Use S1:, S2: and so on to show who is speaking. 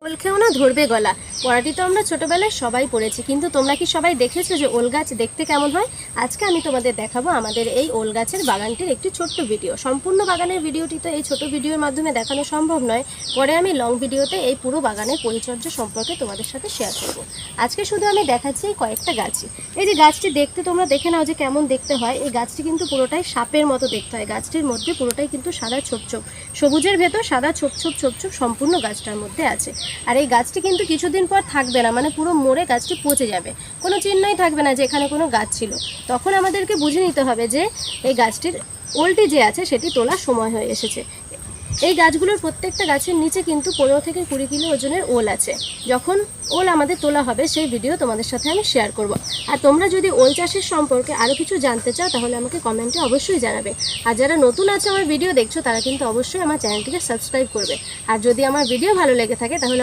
S1: ওল খেও না ধরবে গলা পড়াটি তো আমরা ছোটবেলায় সবাই পড়েছি, কিন্তু তোমরা কি সবাই দেখেছো যে ওল গাছ দেখতে কেমন হয়? আজকে আমি তোমাদের দেখাবো আমাদের এই ওল গাছের বাগানটির একটি ছোট্ট ভিডিও। সম্পূর্ণ বাগানের ভিডিওটি তো এই ছোট ভিডিওর মাধ্যমে দেখানো সম্ভব নয়, পরে আমি লং ভিডিওতে এই পুরো বাগানের পরিচর্যা সম্পর্কে তোমাদের সাথে শেয়ার করব। আজকে শুধু আমি দেখাচ্ছি এই কয়েকটা গাছই। এই যে গাছটি দেখতে তোমরা দেখে নাও যে কেমন দেখতে হয়। এই গাছটি কিন্তু পুরোটাই সাপের মতো দেখতে হয়। গাছটির মধ্যে পুরোটাই কিন্তু সাদা ছোপ ছোপ, সবুজের ভেতর সাদা ছোপ ছোপ ছোপ ছোপ সম্পূর্ণ গাছটার মধ্যে আছে। আর এই গাছটি কিন্তু কিছুদিন পর থাকবে না, মানে পুরো মরে গাছটি পচে যাবে, কোনো চিহ্নই থাকবে না যে এখানে কোনো গাছ ছিল। তখন আমাদেরকে বুঝে নিতে হবে যে এই গাছটির ওলটি যে আছে সেটি তোলার সময় হয়ে এসেছে। এই গাছগুলোর প্রত্যেকটা গাছের নিচে কিন্তু 15 থেকে 20 কিলো ওজনের ওল আছে। যখন ওল আমাদের তোলা হবে সেই ভিডিও তোমাদের সাথে আমি শেয়ার করব। আর তোমরা যদি ওল চাষের সম্পর্কে আরও কিছু জানতে চাও তাহলে আমাকে কমেন্টে অবশ্যই জানাবে। আর যারা নতুন আছে আমার ভিডিও দেখছো তারা কিন্তু অবশ্যই আমার চ্যানেলটিকে সাবস্ক্রাইব করবে। আর যদি আমার ভিডিও ভালো লেগে থাকে তাহলে